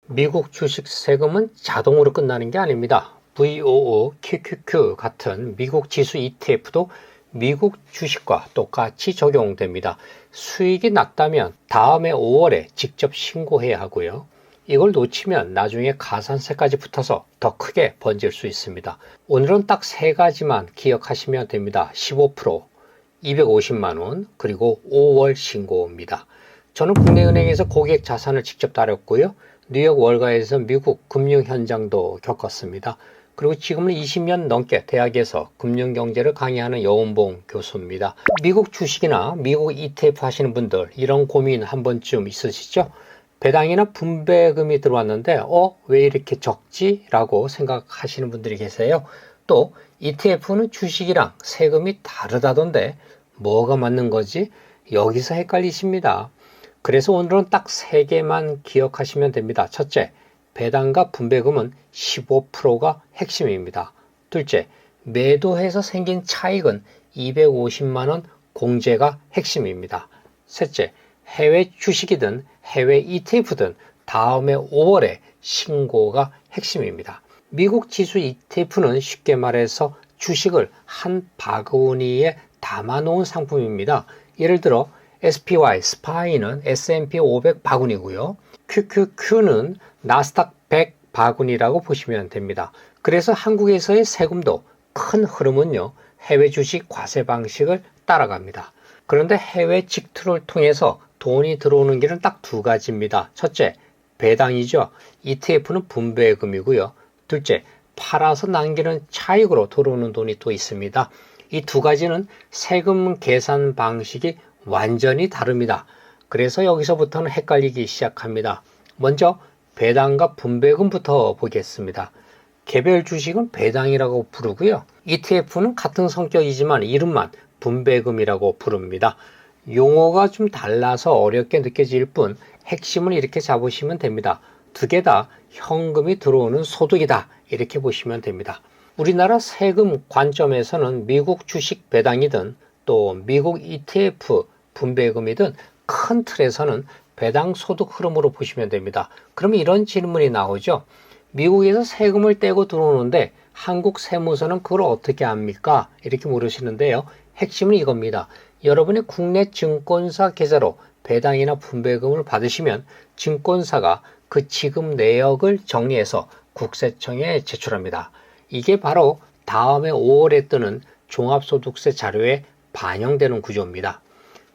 미국 주식 세금은 자동으로 끝나는 게 아닙니다. VOO, QQQ 같은 미국 지수 ETF도 미국 주식과 똑같이 적용됩니다. 수익이 났다면 다음해 5월에 직접 신고해야 하고요. 이걸 놓치면 나중에 가산세까지 붙어서 더 크게 번질 수 있습니다. 오늘은 딱 세 가지만 기억하시면 됩니다. 15%, 250만원, 그리고 5월 신고입니다. 저는 국내은행에서 고객 자산을 직접 다뤘고요. 뉴욕 월가에서 미국 금융 현장도 겪었습니다. 그리고 지금은 20년 넘게 대학에서 금융경제를 강의하는 여운봉 교수입니다. 미국 주식이나 미국 ETF 하시는 분들 이런 고민 한 번쯤 있으시죠? 배당이나 분배금이 들어왔는데 왜 이렇게 적지? 라고 생각하시는 분들이 계세요. 또 ETF는 주식이랑 세금이 다르다던데 뭐가 맞는 거지? 여기서 헷갈리십니다. 그래서 오늘은 딱 3개만 기억하시면 됩니다. 첫째, 배당과 분배금은 15%가 핵심입니다. 둘째, 매도해서 생긴 차익은 250만원 공제가 핵심입니다. 셋째, 해외 주식이든 해외 ETF든 다음해 5월에 신고가 핵심입니다. 미국 지수 ETF는 쉽게 말해서 주식을 한 바구니에 담아놓은 상품입니다. 예를 들어 SPY, SPY는 S&P 500 바구니고요. QQQ는 나스닥 100 바구니라고 보시면 됩니다. 그래서 한국에서의 세금도 큰 흐름은요, 해외 주식 과세 방식을 따라갑니다. 그런데 해외 직투를 통해서 돈이 들어오는 길은 딱 2가지입니다. 첫째, 배당이죠. ETF는 분배금이고요. 둘째, 팔아서 남기는 차익으로 들어오는 돈이 또 있습니다. 이 2가지는 세금 계산 방식이 완전히 다릅니다. 그래서 여기서부터는 헷갈리기 시작합니다. 먼저 배당과 분배금부터 보겠습니다. 개별 주식은 배당이라고 부르고요. ETF는 같은 성격이지만 이름만 분배금이라고 부릅니다. 용어가 좀 달라서 어렵게 느껴질 뿐 핵심은 이렇게 잡으시면 됩니다. 2개 다 현금이 들어오는 소득이다. 이렇게 보시면 됩니다. 우리나라 세금 관점에서는 미국 주식 배당이든 또 미국 ETF 분배금이든 큰 틀에서는 배당 소득 흐름으로 보시면 됩니다. 그러면 이런 질문이 나오죠. 미국에서 세금을 떼고 들어오는데 한국 세무서는 그걸 어떻게 합니까? 이렇게 물으시는데요. 핵심은 이겁니다. 여러분의 국내 증권사 계좌로 배당이나 분배금을 받으시면 증권사가 그 지급 내역을 정리해서 국세청에 제출합니다. 이게 바로 다음해 5월에 뜨는 종합소득세 자료에 반영되는 구조입니다.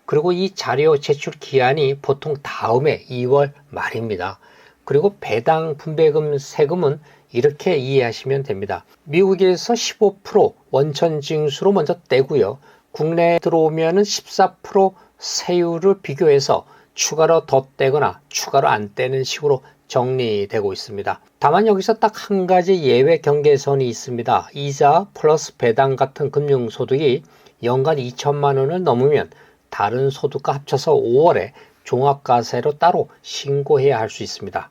그리고 이 자료 제출 기한이 보통 다음해 2월 말입니다. 그리고 배당 분배금 세금은 이렇게 이해하시면 됩니다. 미국에서 15% 원천 징수로 먼저 떼고요. 국내에 들어오면 14% 세율을 비교해서 추가로 더 떼거나 추가로 안 떼는 식으로 정리되고 있습니다. 다만 여기서 딱 한 가지 예외 경계선이 있습니다. 이자 플러스 배당 같은 금융소득이 연간 2천만 원을 넘으면 다른 소득과 합쳐서 5월에 종합과세로 따로 신고해야 할 수 있습니다.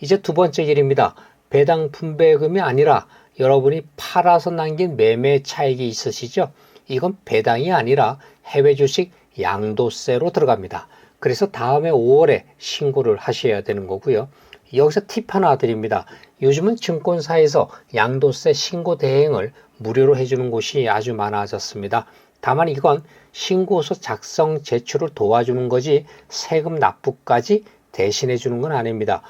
이제 2번째 길입니다. 배당 분배금이 아니라 여러분이 팔아서 남긴 매매 차익이 있으시죠? 이건 배당이 아니라 해외 주식 양도세로 들어갑니다. 그래서 다음해 5월에 신고를 하셔야 되는 거고요. 여기서 팁 하나 드립니다. 요즘은 증권사에서 양도세 신고 대행을 무료로 해주는 곳이 아주 많아졌습니다. 다만 이건 신고서 작성 제출을 도와주는 거지 세금 납부까지 대신해 주는 건 아닙니다.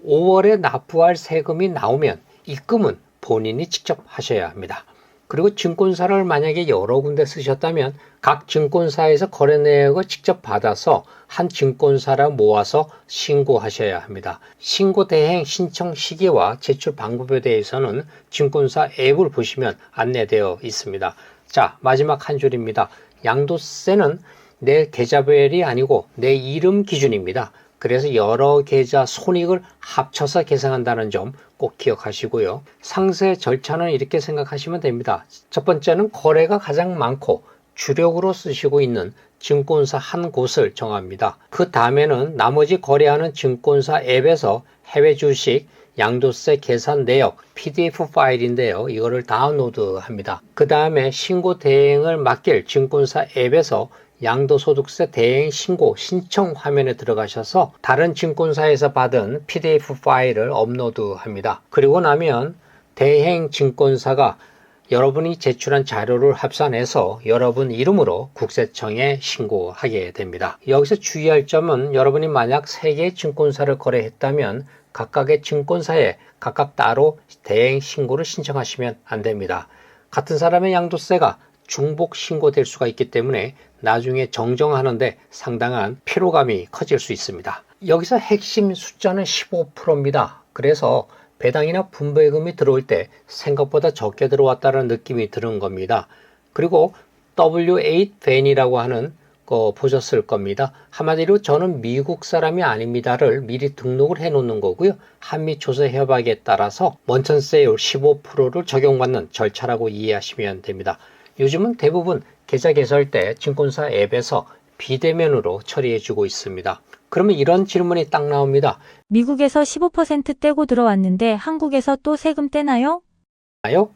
5월에 납부할 세금이 나오면 입금은 본인이 직접 하셔야 합니다. 그리고 증권사를 만약에 여러 군데 쓰셨다면 각 증권사에서 거래 내역을 직접 받아서 한 증권사라 모아서 신고하셔야 합니다. 신고 대행 신청 시기와 제출 방법에 대해서는 증권사 앱을 보시면 안내되어 있습니다. 자, 마지막 한 줄입니다. 양도세는 내 계좌별이 아니고 내 이름 기준입니다. 그래서 여러 계좌 손익을 합쳐서 계산한다는 점 꼭 기억하시고요. 상세 절차는 이렇게 생각하시면 됩니다. 첫 번째는 거래가 가장 많고 주력으로 쓰시고 있는 증권사 한 곳을 정합니다. 그 다음에는 나머지 거래하는 증권사 앱에서 해외 주식 양도세 계산 내역 PDF 파일인데요. 이거를 다운로드 합니다. 그 다음에 신고 대행을 맡길 증권사 앱에서 양도소득세 대행 신고 신청 화면에 들어가셔서 다른 증권사에서 받은 PDF 파일을 업로드합니다. 그리고 나면 대행 증권사가 여러분이 제출한 자료를 합산해서 여러분 이름으로 국세청에 신고하게 됩니다. 여기서 주의할 점은 여러분이 만약 3개의 증권사를 거래했다면 각각의 증권사에 각각 따로 대행 신고를 신청하시면 안 됩니다. 같은 사람의 양도세가 중복 신고될 수가 있기 때문에 나중에 정정하는데 상당한 피로감이 커질 수 있습니다. 여기서 핵심 숫자는 15%입니다. 그래서 배당이나 분배금이 들어올 때 생각보다 적게 들어왔다는 느낌이 드는 겁니다. 그리고 W8 벤이라고 하는 거 보셨을 겁니다. 한마디로 저는 미국 사람이 아닙니다를 미리 등록을 해 놓는 거고요. 한미조세협약에 따라서 원천세율 15%를 적용받는 절차라고 이해하시면 됩니다. 요즘은 대부분 계좌 개설 때 증권사 앱에서 비대면으로 처리해주고 있습니다. 그러면 이런 질문이 딱 나옵니다. 미국에서 15% 떼고 들어왔는데 한국에서 또 세금 떼나요?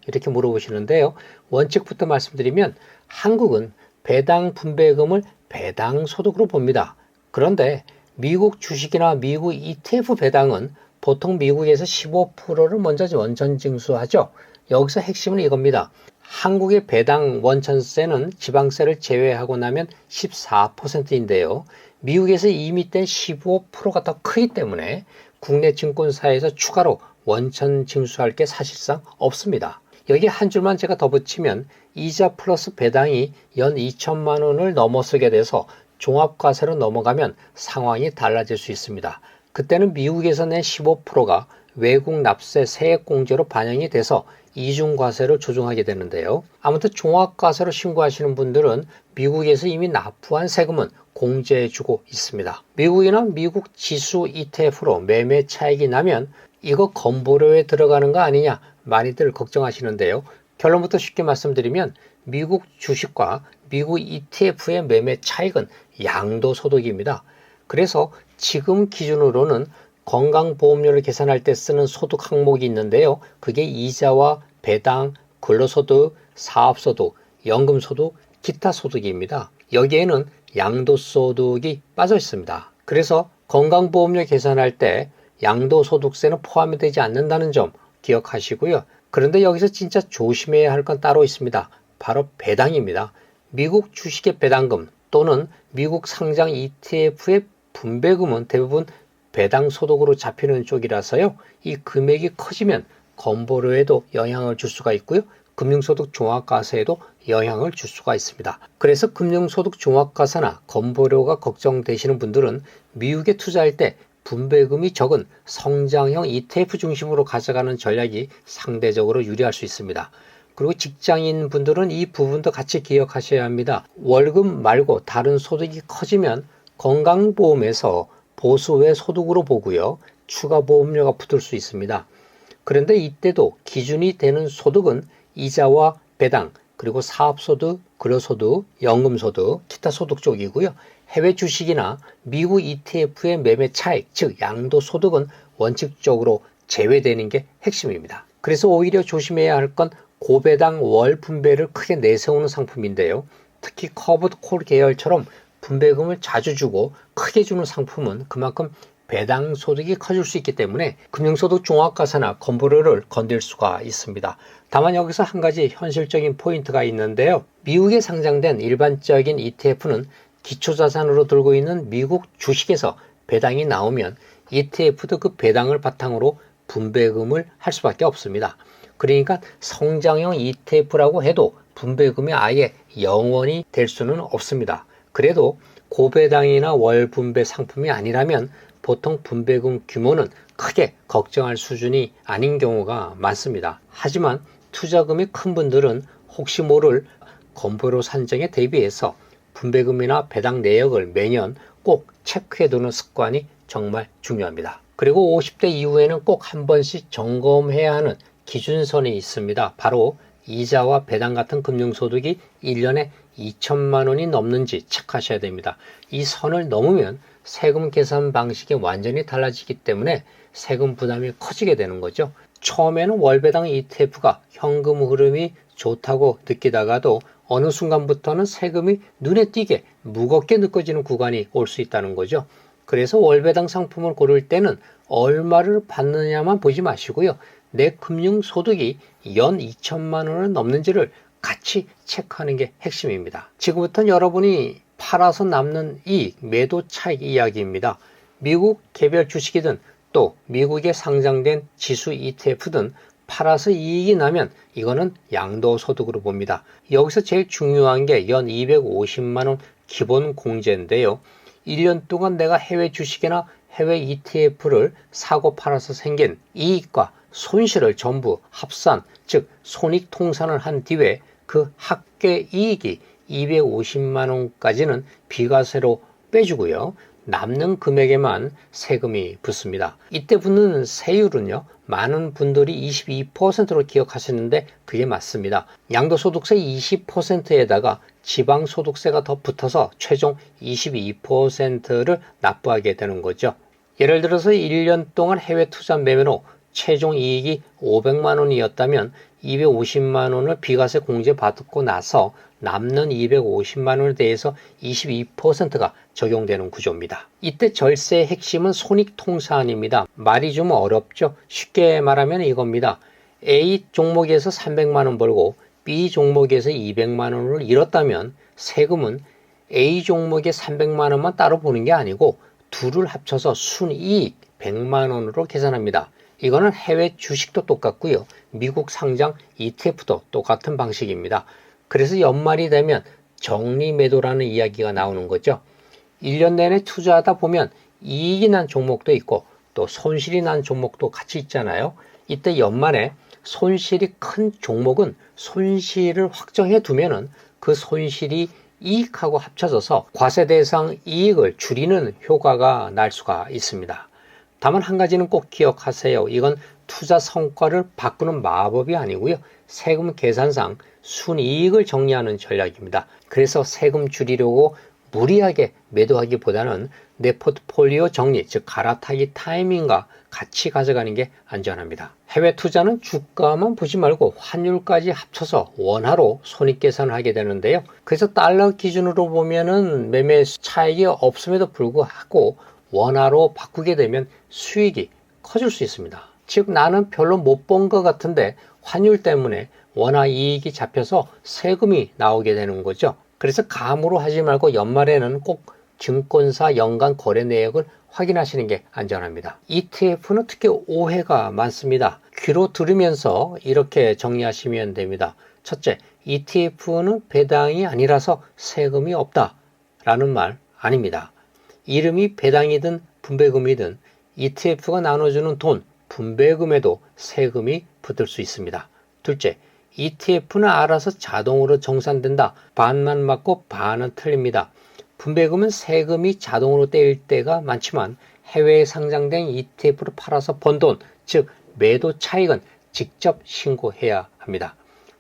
이렇게 물어보시는데요. 원칙부터 말씀드리면 한국은 배당 분배금을 배당 소득으로 봅니다. 그런데 미국 주식이나 미국 ETF 배당은 보통 미국에서 15%를 먼저 원천 징수하죠. 여기서 핵심은 이겁니다. 한국의 배당 원천세는 지방세를 제외하고 나면 14%인데요. 미국에서 이미 뗀 15%가 더 크기 때문에 국내 증권사에서 추가로 원천 징수할 게 사실상 없습니다. 여기 한 줄만 제가 더 붙이면 이자 플러스 배당이 연 2천만 원을 넘어서게 돼서 종합과세로 넘어가면 상황이 달라질 수 있습니다. 그때는 미국에서 낸 15%가 외국 납세 세액공제로 반영이 돼서 이중과세를 조정하게 되는데요. 아무튼 종합과세로 신고하시는 분들은 미국에서 이미 납부한 세금은 공제해주고 있습니다. 미국이나 미국 지수 ETF로 매매 차익이 나면 이거 건보료에 들어가는 거 아니냐 많이들 걱정하시는데요. 결론부터 쉽게 말씀드리면 미국 주식과 미국 ETF의 매매 차익은 양도소득입니다. 그래서 지금 기준으로는 건강보험료를 계산할 때 쓰는 소득 항목이 있는데요. 그게 이자와 배당, 근로소득, 사업소득, 연금소득, 기타 소득입니다. 여기에는 양도소득이 빠져 있습니다. 그래서 건강보험료 계산할 때 양도소득세는 포함이 되지 않는다는 점 기억하시고요. 그런데 여기서 진짜 조심해야 할 건 따로 있습니다. 바로 배당입니다. 미국 주식의 배당금 또는 미국 상장 ETF의 분배금은 대부분 배당 소득으로 잡히는 쪽이라서요. 이 금액이 커지면 건보료에도 영향을 줄 수가 있고요. 금융소득 종합과세에도 영향을 줄 수가 있습니다. 그래서 금융소득 종합과세나 건보료가 걱정되시는 분들은 미국에 투자할 때 분배금이 적은 성장형 ETF 중심으로 가져가는 전략이 상대적으로 유리할 수 있습니다. 그리고 직장인 분들은 이 부분도 같이 기억하셔야 합니다. 월급 말고 다른 소득이 커지면 건강보험에서 보수 외 소득으로 보고요. 추가 보험료가 붙을 수 있습니다. 그런데 이때도 기준이 되는 소득은 이자와 배당, 그리고 사업소득, 근로소득, 연금소득, 기타 소득 쪽이고요. 해외 주식이나 미국 ETF의 매매 차익, 즉 양도소득은 원칙적으로 제외되는 게 핵심입니다. 그래서 오히려 조심해야 할 건 고배당 월 분배를 크게 내세우는 상품인데요. 특히 커브드 콜 계열처럼 분배금을 자주 주고 크게 주는 상품은 그만큼 배당 소득이 커질 수 있기 때문에 금융소득 종합과세나 건보료를 건들 수가 있습니다. 다만 여기서 한 가지 현실적인 포인트가 있는데요. 미국에 상장된 일반적인 ETF는 기초자산으로 들고 있는 미국 주식에서 배당이 나오면 ETF도 그 배당을 바탕으로 분배금을 할 수밖에 없습니다. 그러니까 성장형 ETF라고 해도 분배금이 아예 0원이 될 수는 없습니다. 그래도 고배당이나 월분배 상품이 아니라면 보통 분배금 규모는 크게 걱정할 수준이 아닌 경우가 많습니다. 하지만 투자금이 큰 분들은 혹시 모를 건보료 산정에 대비해서 분배금이나 배당 내역을 매년 꼭 체크해두는 습관이 정말 중요합니다. 그리고 50대 이후에는 꼭 한 번씩 점검해야 하는 기준선이 있습니다. 바로 이자와 배당 같은 금융소득이 1년에 2천만 원이 넘는지 체크하셔야 됩니다. 이 선을 넘으면 세금 계산 방식이 완전히 달라지기 때문에 세금 부담이 커지게 되는 거죠. 처음에는 월배당 ETF가 현금 흐름이 좋다고 느끼다가도 어느 순간부터는 세금이 눈에 띄게 무겁게 느껴지는 구간이 올 수 있다는 거죠. 그래서 월배당 상품을 고를 때는 얼마를 받느냐만 보지 마시고요. 내 금융소득이 연 2천만 원을 넘는지를 같이 체크하는 게 핵심입니다. 지금부터는 여러분이 팔아서 남는 이익, 매도 차익 이야기입니다. 미국 개별 주식이든 또 미국에 상장된 지수 ETF든 팔아서 이익이 나면 이거는 양도소득으로 봅니다. 여기서 제일 중요한 게 연 250만 원 기본 공제인데요. 1년 동안 내가 해외 주식이나 해외 ETF를 사고 팔아서 생긴 이익과 손실을 전부 합산, 즉 손익통산을 한 뒤에 그 합계 이익이 250만 원까지는 비과세로 빼주고요. 남는 금액에만 세금이 붙습니다. 이때 붙는 세율은요, 많은 분들이 22%로 기억하시는데 그게 맞습니다. 양도소득세 20%에다가 지방소득세가 더 붙어서 최종 22%를 납부하게 되는 거죠. 예를 들어서 1년 동안 해외 투자 매매로 최종 이익이 500만 원이었다면 250만 원을 비과세 공제 받고 나서 남는 250만 원에 대해서 22%가 적용되는 구조입니다. 이때 절세의 핵심은 손익통산입니다. 말이 좀 어렵죠? 쉽게 말하면 이겁니다. A 종목에서 300만 원 벌고 B 종목에서 200만 원을 잃었다면 세금은 A 종목의 300만 원만 따로 보는 게 아니고 둘을 합쳐서 순이익 100만 원으로 계산합니다. 이거는 해외 주식도 똑같고요. 미국 상장 ETF도 똑같은 방식입니다. 그래서 연말이 되면 정리매도라는 이야기가 나오는 거죠. 1년 내내 투자하다 보면 이익이 난 종목도 있고 또 손실이 난 종목도 같이 있잖아요. 이때 연말에 손실이 큰 종목은 손실을 확정해 두면은 그 손실이 이익하고 합쳐져서 과세 대상 이익을 줄이는 효과가 날 수가 있습니다. 다만 한 가지는 꼭 기억하세요. 이건 투자 성과를 바꾸는 마법이 아니고요. 세금 계산상 순이익을 정리하는 전략입니다. 그래서 세금 줄이려고 무리하게 매도하기보다는 내 포트폴리오 정리, 즉 갈아타기 타이밍과 같이 가져가는 게 안전합니다. 해외 투자는 주가만 보지 말고 환율까지 합쳐서 원화로 손익계산을 하게 되는데요. 그래서 달러 기준으로 보면은 매매 차익이 없음에도 불구하고 원화로 바꾸게 되면 수익이 커질 수 있습니다. 즉 나는 별로 못 본 것 같은데 환율 때문에 원화 이익이 잡혀서 세금이 나오게 되는 거죠. 그래서 감으로 하지 말고 연말에는 꼭 증권사 연간 거래 내역을 확인하시는 게 안전합니다. ETF는 특히 오해가 많습니다. 귀로 들으면서 이렇게 정리하시면 됩니다. 첫째, ETF는 배당이 아니라서 세금이 없다라는 말 아닙니다. 이름이 배당이든 분배금이든 ETF가 나눠주는 돈, 분배금에도 세금이 붙을 수 있습니다. 둘째, ETF는 알아서 자동으로 정산된다. 반만 맞고 반은 틀립니다. 분배금은 세금이 자동으로 떼일 때가 많지만 해외에 상장된 ETF를 팔아서 번 돈, 즉 매도 차익은 직접 신고해야 합니다.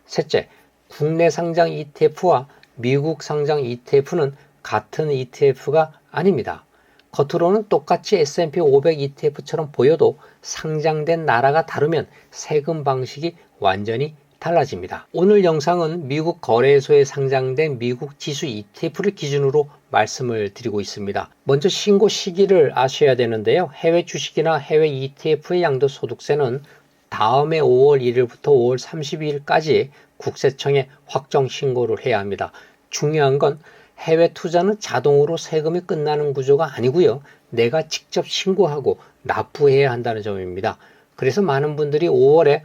셋째, 국내 상장 ETF와 미국 상장 ETF는 같은 ETF가 아닙니다. 겉으로는 똑같이 S&P 500 ETF처럼 보여도 상장된 나라가 다르면 세금 방식이 완전히 달라집니다. 오늘 영상은 미국 거래소에 상장된 미국 지수 ETF를 기준으로 말씀을 드리고 있습니다. 먼저 신고 시기를 아셔야 되는데요. 해외 주식이나 해외 ETF의 양도소득세는 다음해 5월 1일부터 5월 32일까지 국세청에 확정 신고를 해야 합니다. 중요한 건 해외 투자는 자동으로 세금이 끝나는 구조가 아니고요. 내가 직접 신고하고 납부해야 한다는 점입니다. 그래서 많은 분들이 5월에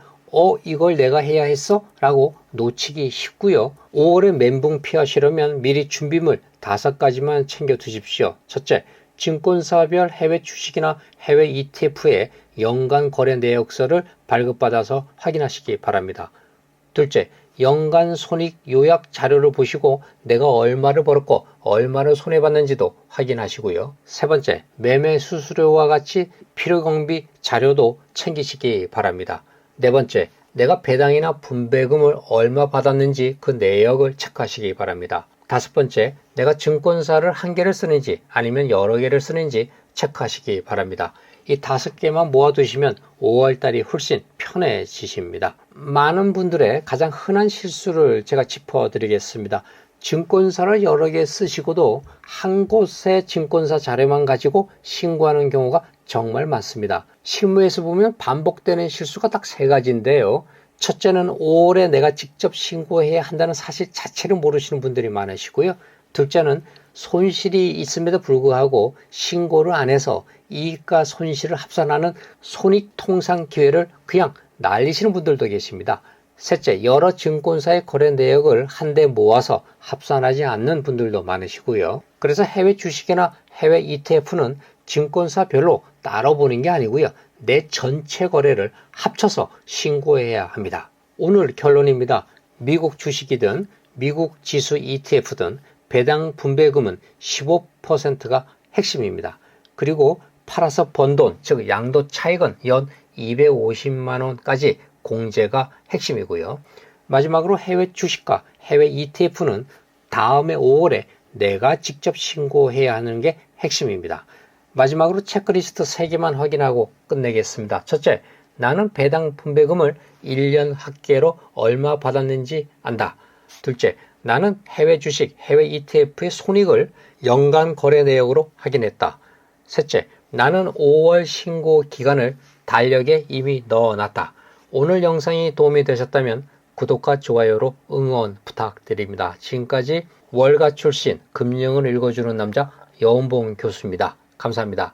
이걸 내가 해야 했어? 라고 놓치기 쉽고요. 5월에 멘붕 피하시려면 미리 준비물 5가지만 챙겨 두십시오. 첫째, 증권사별 해외 주식이나 해외 ETF의 연간 거래 내역서를 발급받아서 확인하시기 바랍니다. 둘째, 연간 손익 요약 자료를 보시고 내가 얼마를 벌었고 얼마를 손해봤는지도 확인하시고요. 세 번째, 매매 수수료와 같이 필요경비 자료도 챙기시기 바랍니다. 네 번째, 내가 배당이나 분배금을 얼마 받았는지 그 내역을 체크하시기 바랍니다. 다섯 번째, 내가 증권사를 한 개를 쓰는지 아니면 여러 개를 쓰는지 체크하시기 바랍니다. 이 5개만 모아두시면 5월달이 훨씬 편해지십니다. 많은 분들의 가장 흔한 실수를 제가 짚어드리겠습니다. 증권사를 여러 개 쓰시고도 한 곳의 증권사 자료만 가지고 신고하는 경우가 정말 많습니다. 실무에서 보면 반복되는 실수가 딱 세 가지인데요. 첫째는 5월에 내가 직접 신고해야 한다는 사실 자체를 모르시는 분들이 많으시고요. 둘째는 손실이 있음에도 불구하고 신고를 안 해서 이익과 손실을 합산하는 손익통상 기회를 그냥 날리시는 분들도 계십니다. 셋째, 여러 증권사의 거래 내역을 한데 모아서 합산하지 않는 분들도 많으시고요. 그래서 해외 주식이나 해외 ETF는 증권사별로 따로 보는 게 아니고요. 내 전체 거래를 합쳐서 신고해야 합니다. 오늘 결론입니다. 미국 주식이든 미국 지수 ETF든 배당 분배금은 15%가 핵심입니다. 그리고 팔아서 번 돈, 즉 양도 차익은 연 250만 원까지 공제가 핵심이고요. 마지막으로 해외 주식과 해외 ETF는 다음해 5월에 내가 직접 신고해야 하는 게 핵심입니다. 마지막으로 체크리스트 3개만 확인하고 끝내겠습니다. 첫째, 나는 배당 분배금을 1년 합계로 얼마 받았는지 안다. 둘째, 나는 해외 주식, 해외 ETF의 손익을 연간 거래 내역으로 확인했다. 셋째, 나는 5월 신고 기간을 달력에 이미 넣어놨다. 오늘 영상이 도움이 되셨다면 구독과 좋아요로 응원 부탁드립니다. 지금까지 월가 출신 금융을 읽어주는 남자 여운봉 교수입니다. 감사합니다.